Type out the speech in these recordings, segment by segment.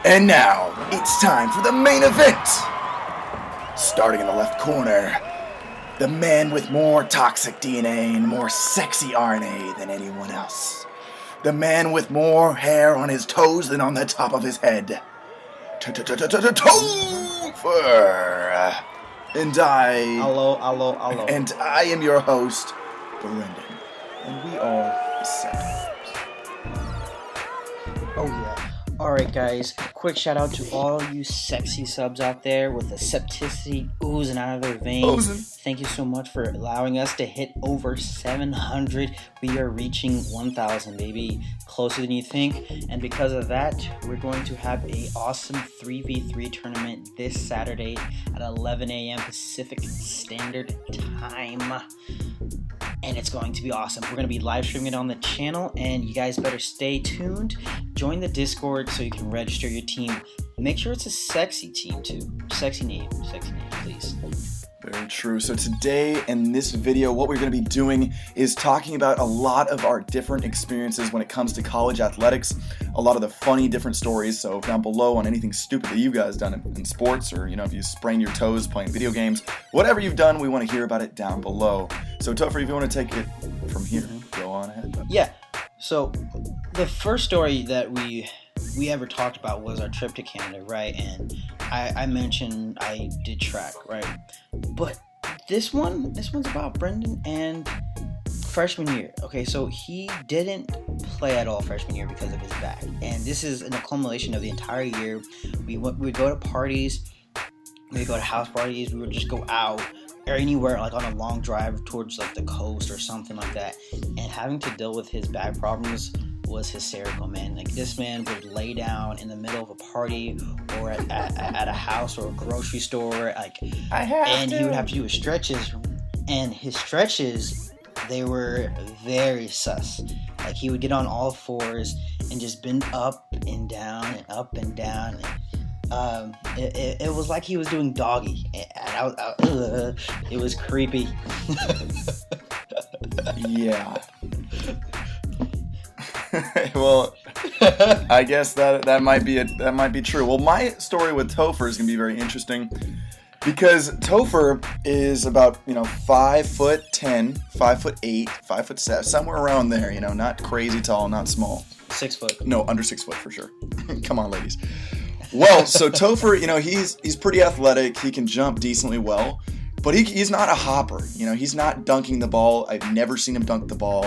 And now, it's time for the main event! Starting in the left corner, the man with more toxic DNA and more sexy RNA than anyone else. The man with more hair on his toes than on the top of his head. Topher! And I... Hello. And I am your host, Brendan. And we are the Septic. Oh yeah. Alright guys, quick shout out to all you sexy subs out there with the septicity oozing out of their veins. Thank you so much for allowing us to hit over 700. We are reaching 1,000, baby. Closer than you think. And because of that, we're going to have a awesome 3v3 tournament this Saturday at 11 a.m. Pacific Standard Time. And it's going to be awesome. We're going to be live streaming it on the channel, and you guys better stay tuned. Join the Discord so you can register your team. Make sure it's a sexy team too. Sexy name, please. Very true. So today in this video, what we're going to be doing is talking about a lot of our different experiences when it comes to college athletics, a lot of the funny different stories. So down below on anything stupid that you guys done in sports, or if you sprain your toes playing video games, whatever you've done, we want to hear about it down below. So Topher, if you want to take it from here, go on ahead. Yeah. So the first story that we ever talked about was our trip to Canada, right? And I mentioned I did track, right? But this one's about Brendan and freshman year. Okay, so he didn't play at all freshman year because of his back, and this is an accumulation of the entire year. We would go to parties, we would go to house parties, we would just go out or anywhere, like on a long drive towards like the coast or something like that, and having to deal with his back problems was hysterical, man. Like, this man would lay down in the middle of a party or at a house or a grocery store, like, he would have to do his stretches, and his stretches, they were very sus. Like, he would get on all fours and just bend up and down and up and down. It was like he was doing doggy, and it was creepy. Yeah. Well, I guess that might be true. Well, my story with Topher is gonna be very interesting because Topher is about 5'10", 5'8", 5'7", somewhere around there. Not crazy tall, not small. 6 foot. No, under 6 foot for sure. Come on, ladies. Well, so Topher, he's pretty athletic. He can jump decently well, but he's not a hopper. He's not dunking the ball. I've never seen him dunk the ball.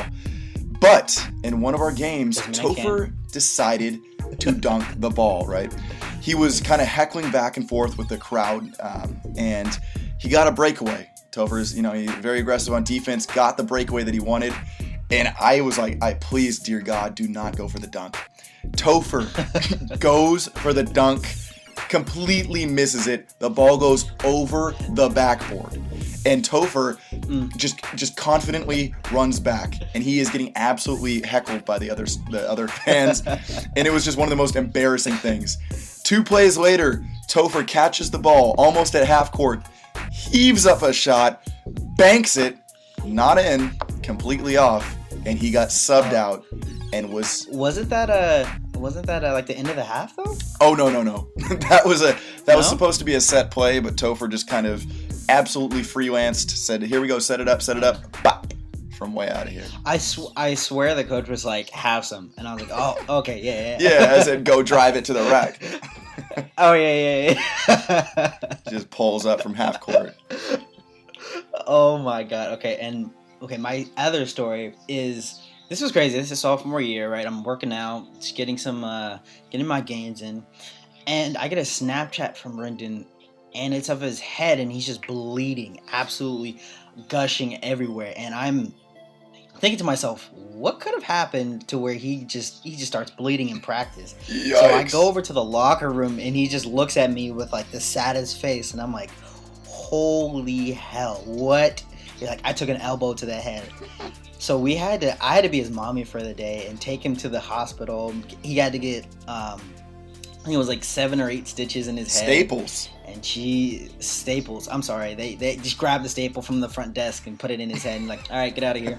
But in one of our games, Topher decided to dunk the ball, right? He was kind of heckling back and forth with the crowd, and he got a breakaway. Topher's, he's very aggressive on defense, got the breakaway that he wanted, and I was like, please, dear God, do not go for the dunk. Topher goes for the dunk, completely misses it. The ball goes over the backboard. And Topher just confidently runs back, and he is getting absolutely heckled by the other fans, and it was just one of the most embarrassing things. 2 plays later, Topher catches the ball almost at half court, heaves up a shot, banks it, not in, completely off, and he got subbed out and was. Wasn't that like the end of the half though? Oh no. that was supposed to be a set play, but Topher just kind of absolutely freelanced, said, here we go, set it up, bop, from way out of here. I swear the coach was like, have some, and I was like, oh, okay, yeah. Yeah, I said, go drive it to the rack. Oh, yeah. Just pulls up from half court. Oh my God. Okay, my other story is, this was crazy. This is sophomore year, right? I'm working out, just getting my gains in, and I get a Snapchat from Brendan, and it's of his head, and he's just bleeding, absolutely gushing everywhere. And I'm thinking to myself, what could have happened to where he just starts bleeding in practice? Yikes. So I go over to the locker room, and he just looks at me with like the saddest face, and I'm like, holy hell, what? Like, I took an elbow to the head. So I had to be his mommy for the day and take him to the hospital. He had to get I think it was like 7 or 8 stitches in his head. Staples. And staples. I'm sorry. They just grabbed the staple from the front desk and put it in his head and like, all right, get out of here.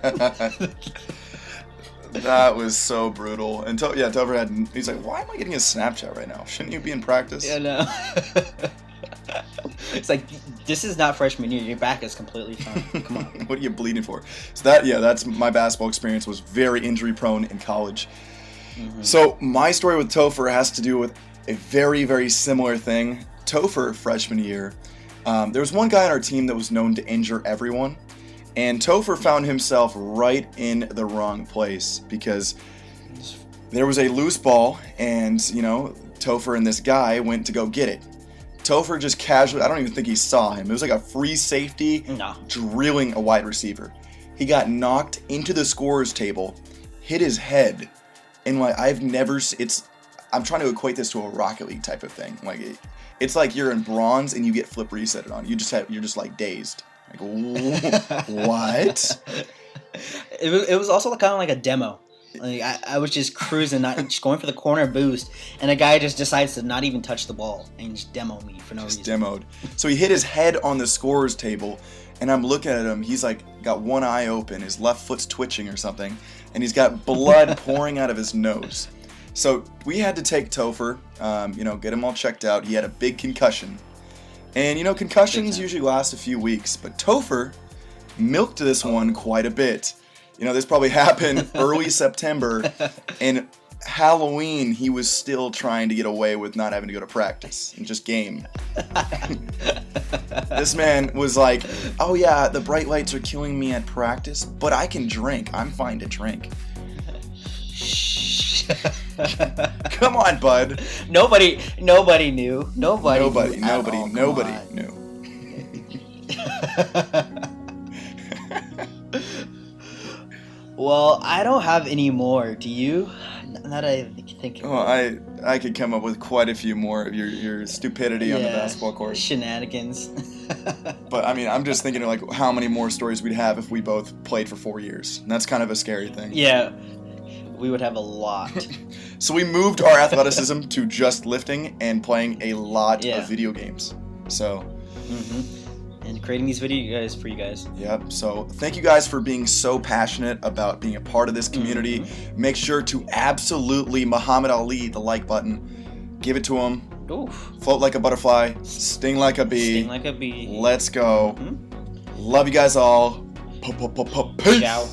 That was so brutal. And Topher he's like, why am I getting a Snapchat right now? Shouldn't you be in practice? Yeah, no. It's like, this is not freshman year. Your back is completely fine. Come on. What are you bleeding for? So that's my basketball experience. Was very injury prone in college. Mm-hmm. So my story with Topher has to do with a very, very similar thing. Topher, freshman year, there was one guy on our team that was known to injure everyone. And Topher found himself right in the wrong place because there was a loose ball and, Topher and this guy went to go get it. Topher just casually, I don't even think he saw him. It was like a free safety drilling a wide receiver. He got knocked into the scorer's table, hit his head, and I'm trying to equate this to a Rocket League type of thing. Like it's like you're in bronze and you get flip resetted on. You're just like dazed. Like what? It was also kind of like a demo. Like I was just cruising, just going for the corner boost, and a guy just decides to not even touch the ball and just demo me for no reason. Demoed. So he hit his head on the scorer's table, and I'm looking at him. He's like got one eye open, his left foot's twitching or something, and he's got blood pouring out of his nose. So we had to take Topher, get him all checked out. He had a big concussion. And, concussions usually last a few weeks, but Topher milked this one quite a bit. This probably happened early September, and Halloween he was still trying to get away with not having to go to practice and just game. This man was like, oh yeah, the bright lights are killing me at practice, but I can drink. I'm fine to drink. Come on, bud. Nobody knew. Nobody knew. Well, I don't have any more. Do you? Not I think. Well, I could come up with quite a few more of your stupidity on the basketball court. Shenanigans. But I mean, I'm just thinking like how many more stories we'd have if we both played for 4 years. And that's kind of a scary thing. Yeah. We would have a lot. So we moved our athleticism to just lifting and playing a lot of video games. So. Mm-hmm. And creating these videos for you guys. Yep. So thank you guys for being so passionate about being a part of this community. Mm-hmm. Make sure to absolutely Muhammad Ali the like button. Give it to him. Oof. Float like a butterfly. Sting like a bee. Sting like a bee. Let's go. Mm-hmm. Love you guys all. Peace. Ciao.